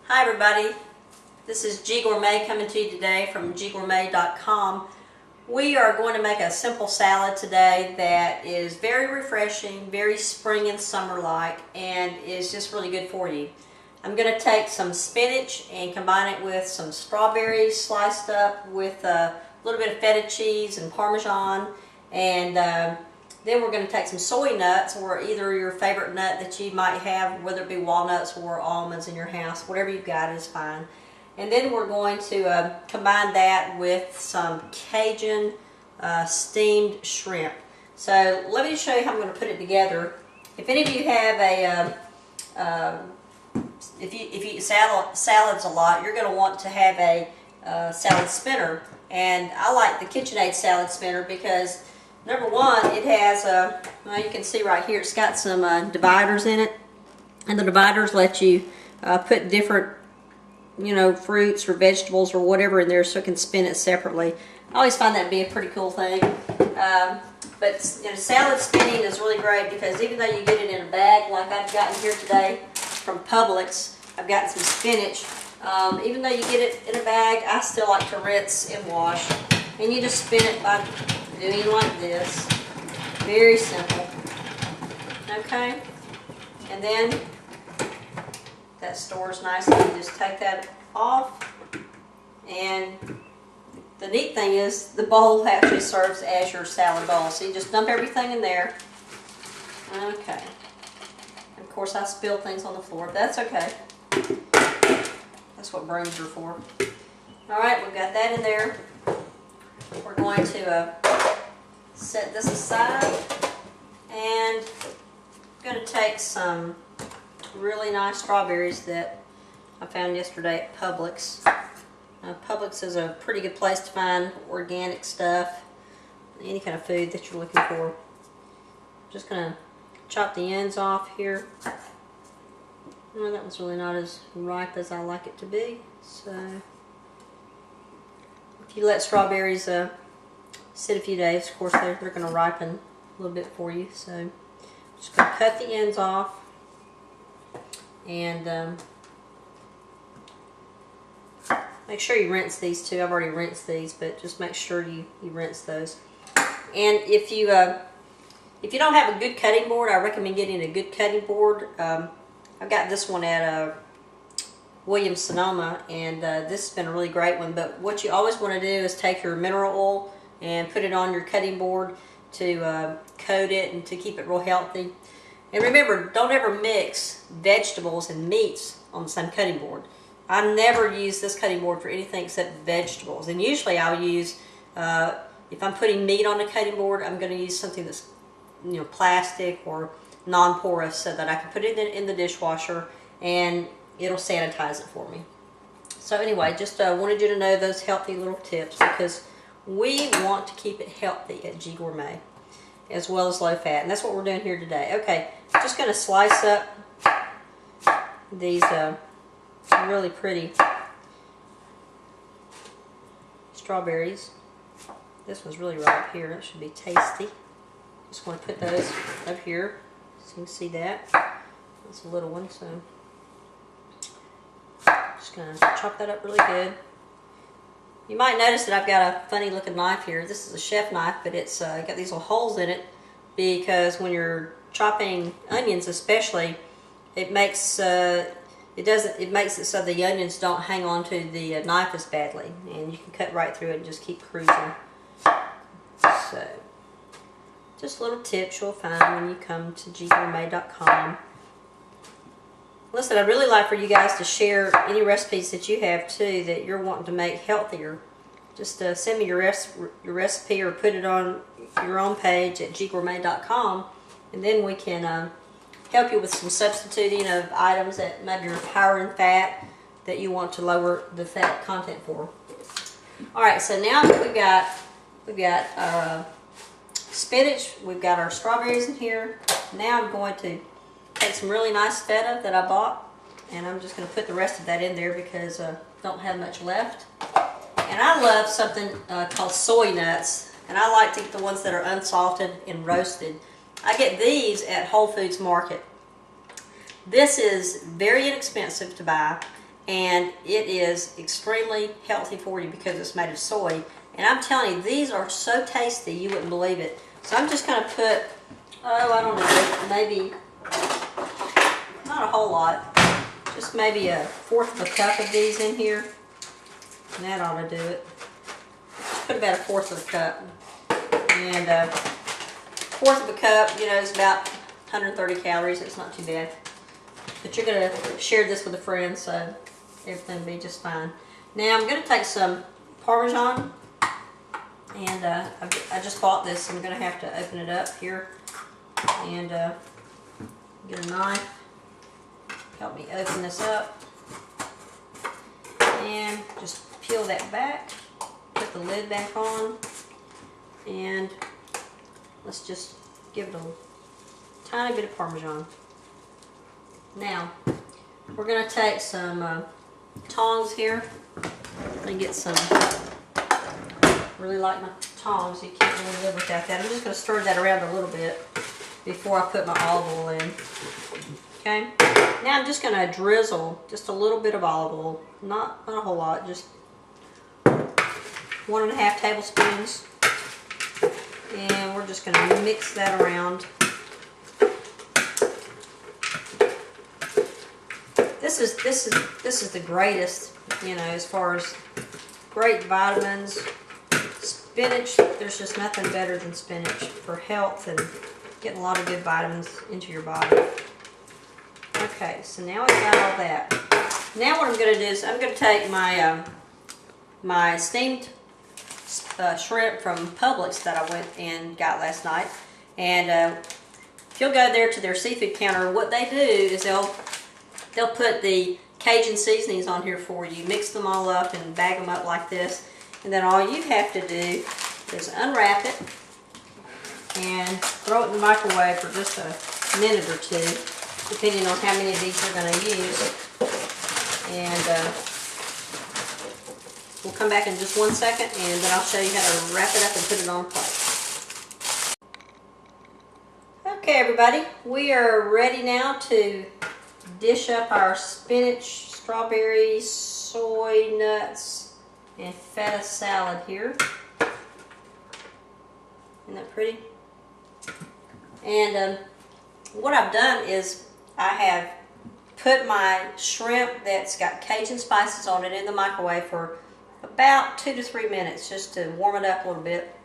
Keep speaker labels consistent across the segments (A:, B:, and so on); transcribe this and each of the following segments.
A: Hi everybody, this is GgourMay coming to you today from GgourMay.com. We are going to make a simple salad today that is very refreshing, very spring and summer-like, and is just really good for you. I'm going to take some spinach and combine it with some strawberries sliced up with a little bit of feta cheese and Parmesan, and then we're going to take some soy nuts, or either your favorite nut that you might have, whether it be walnuts or almonds in your house, whatever you've got is fine. And then we're going to combine that with some Cajun steamed shrimp. So let me show you how I'm going to put it together. If any of you have a, if you eat salads a lot, you're going to want to have a salad spinner. And I like the KitchenAid salad spinner because number one, it has, well, you can see right here, it's got some dividers in it, and the dividers let you put different, fruits or vegetables or whatever in there, so it can spin it separately. I always find that to be a pretty cool thing. But salad spinning is really great because even though you get it in a bag, like I've gotten here today from Publix, I've gotten some spinach. Even though you get it in a bag, I still like to rinse and wash, and you just spin it by doing like this. Very simple. Okay? And then that stores nicely. You just take that off. And the neat thing is the bowl actually serves as your salad bowl. So you just dump everything in there. Okay. And of course I spilled things on the floor, but that's okay. That's what brooms are for. Alright, we've got that in there. We're going to set this aside, and I'm going to take some really nice strawberries that I found yesterday at Publix. Publix is a pretty good place to find organic stuff, any kind of food that you're looking for. I'm just going to chop the ends off here. Well, that one's really not as ripe as I like it to be, so if you let strawberries sit a few days, of course they're going to ripen a little bit for you. So I'm just going to cut the ends off, and make sure you rinse these too. I've already rinsed these, but just make sure you rinse those. And if you don't have a good cutting board, I recommend getting a good cutting board. I've got this one at Williams-Sonoma, and this has been a really great one. But what you always want to do is take your mineral oil and put it on your cutting board to coat it and to keep it real healthy. And remember, don't ever mix vegetables and meats on the same cutting board. I never use this cutting board for anything except vegetables. And usually I'll use, if I'm putting meat on a cutting board, I'm going to use something that's plastic or non-porous, so that I can put it in the dishwasher and it'll sanitize it for me. So anyway, just wanted you to know those healthy little tips, because we want to keep it healthy at GgourMay, as well as low fat, and that's what we're doing here today. Okay, just going to slice up these really pretty strawberries. This one's really ripe here. It should be tasty. Just want to put those up here so you can see that. That's a little one, so just going to chop that up really good. You might notice that I've got a funny looking knife here. This is a chef knife, but it's got these little holes in it because when you're chopping onions, especially, it makes it makes it so the onions don't hang on to the knife as badly, and you can cut right through it and just keep cruising. So, just little tips you'll find when you come to GgourMay.com. Listen, I'd really like for you guys to share any recipes that you have too that you're wanting to make healthier. Just send me your recipe or put it on your own page at GgourMay.com, and then we can help you with some substituting of items that maybe are higher in fat that you want to lower the fat content for. Alright, so now we've got our spinach, we've got our strawberries in here. Now I'm going to take some really nice feta that I bought, and I'm just going to put the rest of that in there because I don't have much left. And I love something called soy nuts, and I like to get the ones that are unsalted and roasted. I get these at Whole Foods Market. This is very inexpensive to buy, and it is extremely healthy for you because it's made of soy. And I'm telling you, these are so tasty, you wouldn't believe it. So I'm just going to put, oh, I don't know, maybe, not a whole lot, just maybe 1/4 of a cup of these in here. And that ought to do it. Just put about 1/4 of a cup. And 1/4 of a cup, you know, is about 130 calories. It's not too bad. But you're going to share this with a friend, so everything will be just fine. Now I'm going to take some Parmesan. And I just bought this. I'm going to have to open it up here and get a knife. Help me open this up. And just peel that back. Put the lid back on. And let's just give it a tiny bit of Parmesan. Now, we're going to take some tongs here and get some. Really like my tongs. You can't really live without that. I'm just going to stir that around a little bit before I put my olive oil in. Okay. Now I'm just going to drizzle just a little bit of olive oil. Not a whole lot. Just 1½ tablespoons. And we're just going to mix that around. This is the greatest, you know, as far as great vitamins. Spinach, there's just nothing better than spinach for health and getting a lot of good vitamins into your body. Okay, so now I've got all that. Now what I'm going to do is I'm going to take my my steamed shrimp from Publix that I went and got last night. And if you'll go there to their seafood counter, what they do is they'll put the Cajun seasonings on here for you. Mix them all up and bag them up like this. And then all you have to do is unwrap it and throw it in the microwave for just a minute or two, depending on how many of these you're going to use. And we'll come back in just 1 second, and then I'll show you how to wrap it up and put it on a plate. Okay, everybody, we are ready now to dish up our spinach, strawberries, soy nuts, and feta salad here. Isn't that pretty? And what I've done is I have put my shrimp that's got Cajun spices on it in the microwave for about 2 to 3 minutes just to warm it up a little bit.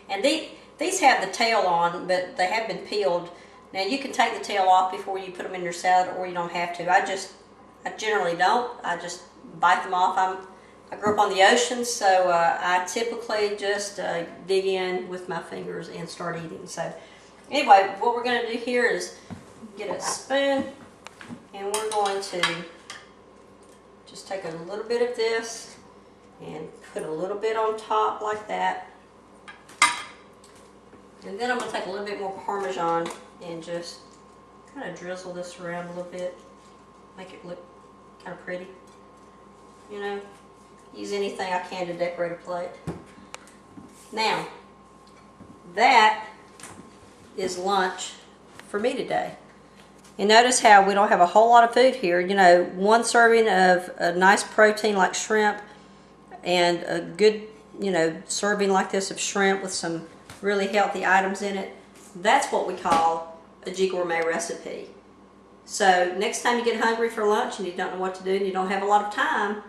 A: And these have the tail on, but they have been peeled. Now you can take the tail off before you put them in your salad, or you don't have to. I generally don't. I just bite them off. I grew up on the ocean, so I typically just dig in with my fingers and start eating. So anyway, what we're going to do here is get a spoon, and we're going to just take a little bit of this and put a little bit on top like that. And then I'm going to take a little bit more Parmesan and just kind of drizzle this around a little bit. Make it look kind of pretty. You know, use anything I can to decorate a plate. Now, that is lunch for me today. And notice how we don't have a whole lot of food here. You know, 1 serving of a nice protein like shrimp and a good, you know, serving like this of shrimp with some really healthy items in it. That's what we call a GgourMay recipe. So next time you get hungry for lunch and you don't know what to do and you don't have a lot of time,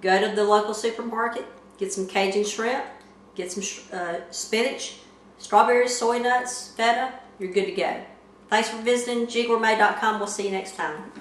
A: go to the local supermarket, get some Cajun shrimp, get some spinach, strawberries, soy nuts, feta, you're good to go. Thanks for visiting GgourMay.com. We'll see you next time.